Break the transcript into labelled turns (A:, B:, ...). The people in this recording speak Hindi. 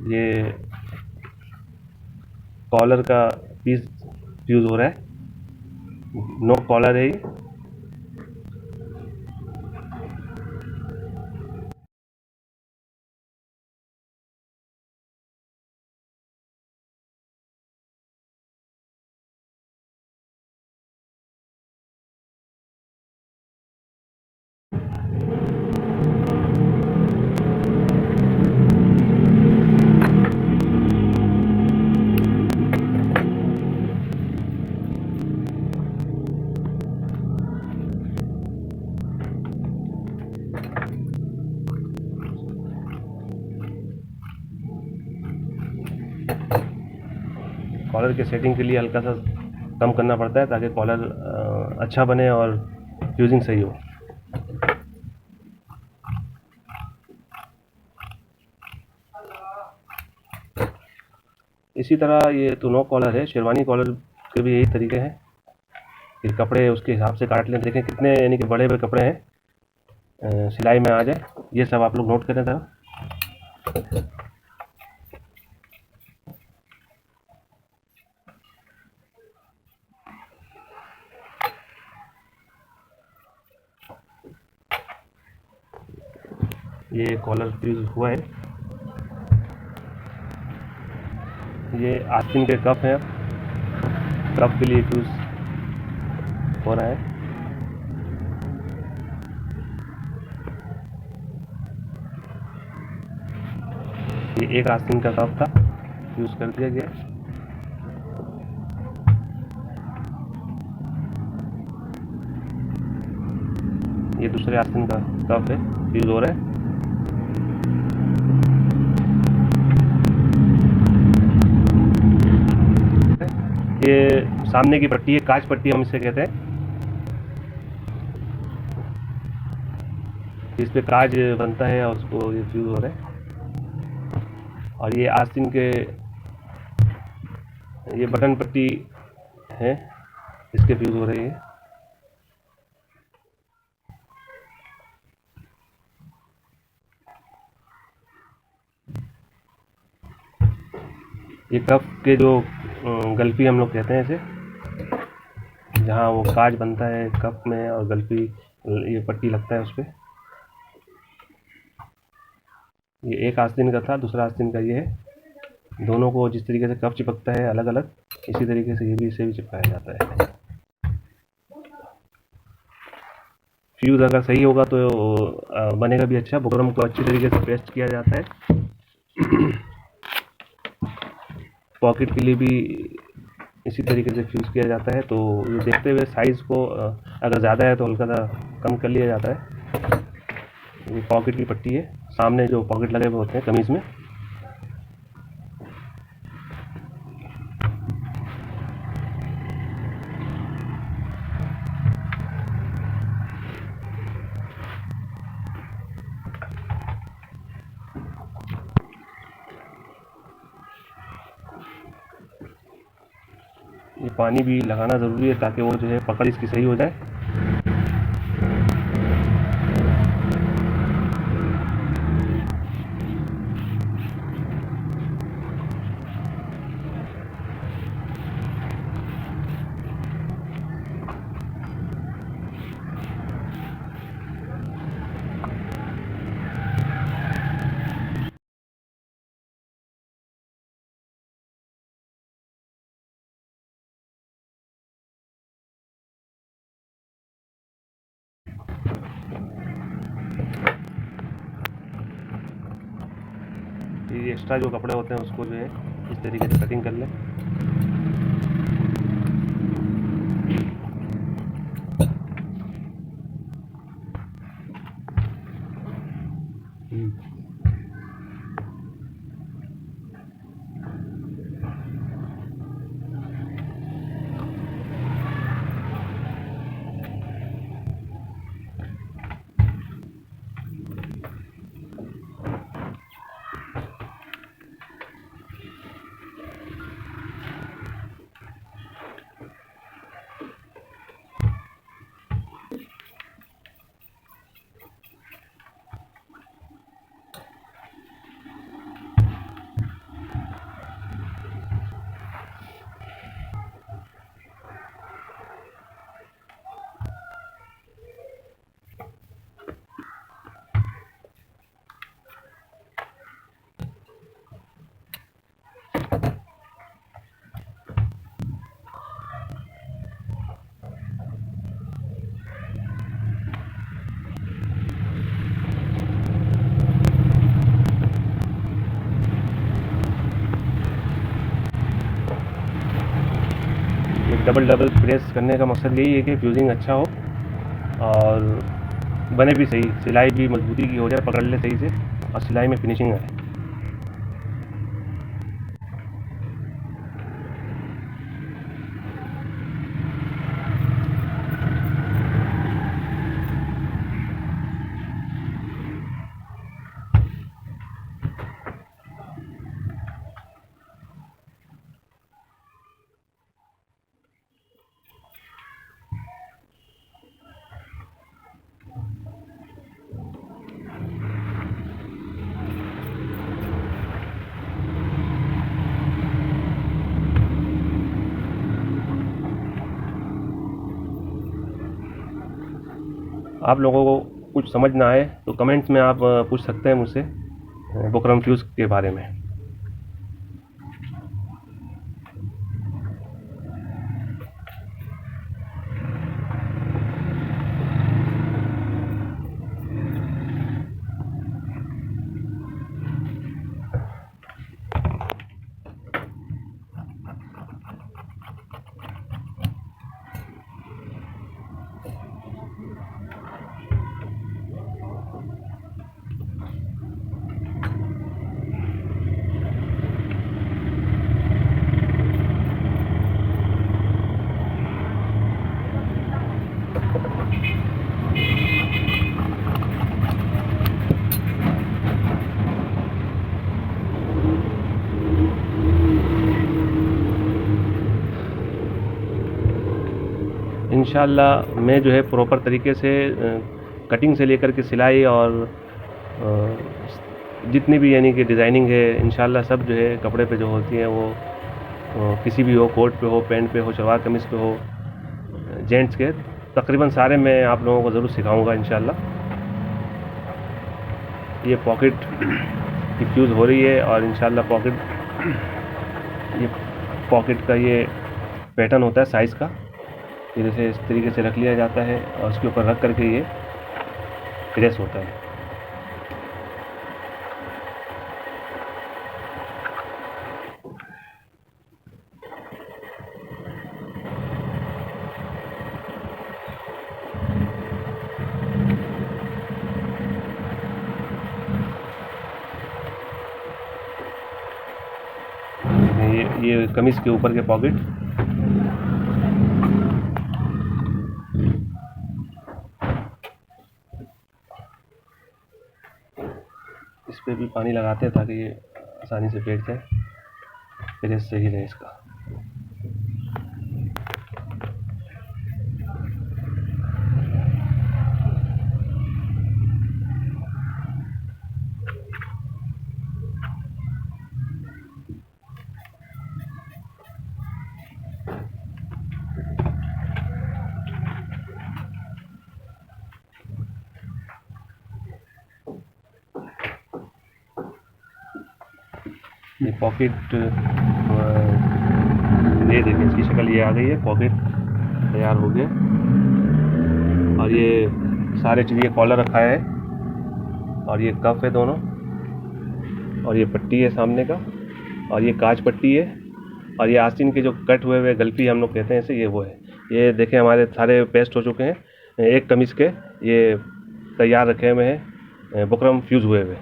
A: ये कॉलर का पीस यूज़ हो रहा है, नो कॉलर है ये। कॉलर के सेटिंग के लिए हल्का सा कम करना पड़ता है ताकि कॉलर अच्छा बने और फ्यूजिंग सही हो। इसी तरह ये तो नो कॉलर है, शेरवानी कॉलर के भी यही तरीके हैं कि कपड़े उसके हिसाब से काट लें। देखें कितने यानी कि बड़े बड़े कपड़े हैं, सिलाई में आ जाए, ये सब आप लोग नोट करें ज़रा। ये कॉलर फ्यूज हुआ है। ये आस्तीन के कप हैं, कप के लिए फ्यूज हो रहा है। ये एक आस्तीन का कप था, यूज़ कर दिया गया। ये दूसरे आस्तीन का कप है, यूज़ हो रहा है। ये सामने की पट्टी है, कांच पट्टी हम इसे कहते हैं, इस पे कांच बनता है और उसको ये फ्यूज हो रहा है। और ये आस्तीन के ये बटन पट्टी है, इसके फ्यूज हो रही है। ये कप के जो गल्फी हम लोग कहते हैं इसे, जहाँ वो कांच बनता है कप में और गल्फी ये पट्टी लगता है उस पर। ये एक आस्तीन का था, दूसरा आस्तीन का ये है। दोनों को जिस तरीके से कप चिपकता है अलग अलग, इसी तरीके से ये भी इसे भी चिपकाया जाता है। फ्यूज़ अगर सही होगा तो बनेगा भी अच्छा। बुकरम को अच्छी तरीके से पेस्ट किया जाता है। पॉकेट के लिए भी इसी तरीके से फ्यूज़ किया जाता है। तो ये देखते हुए साइज़ को अगर ज़्यादा है तो हल्का सा कम कर लिया जाता है। ये पॉकेट की पट्टी है, सामने जो पॉकेट लगे हुए होते हैं कमीज़ में। ये पानी भी लगाना ज़रूरी है ताकि वो जो है पकड़ इसकी सही हो जाए। ये एक्स्ट्रा जो कपड़े होते हैं उसको जो है इस तरीके से कटिंग कर लें। डबल डबल प्रेस करने का मकसद यही है कि फ्यूजिंग अच्छा हो और बने भी सही, सिलाई भी मजबूती की हो जाए, पकड़ ले सही से और सिलाई में फिनिशिंग आए। आप लोगों को कुछ समझ ना आए तो कमेंट्स में आप पूछ सकते हैं मुझसे बुकरम फ्यूज़ के बारे में। इंशाल्लाह मैं जो है प्रॉपर तरीके से कटिंग से लेकर के सिलाई और जितनी भी यानी कि डिज़ाइनिंग है इंशाल्लाह सब जो है कपड़े पे जो होती हैं वो किसी भी हो, कोट पे हो, पैंट पे हो, सलवार कमीज़ पे हो, जेंट्स के तकरीबन सारे मैं आप लोगों को ज़रूर सिखाऊंगा इंशाल्लाह। ये पॉकेट की फ्यूज़ हो रही है और इंशाल्लाह पॉकेट का ये पैटर्न होता है साइज़ का, जैसे इस तरीके से रख लिया जाता है और उसके ऊपर रख करके ये प्रेस होता है। ये कमीज़ के ऊपर के पॉकेट, इस पे भी पानी लगाते हैं ताकि ये आसानी से बैठ जाए, प्रेस सही रहे इसका। ये पॉकेट ये देखिए इसकी शक्ल ये आ गई है, पॉकेट तैयार हो गया और ये सारे चीज़, ये कॉलर रखा है और ये कफ है दोनों और ये पट्टी है सामने का और ये कांच पट्टी है और ये आस्तीन के जो कट हुए हुए गल्फी हम लोग कहते हैं इसे, ये वो है। ये देखें हमारे सारे पेस्ट हो चुके हैं, एक कमीज़ के ये तैयार रखे हुए हैं बुकरम फ्यूज़ हुए हुए।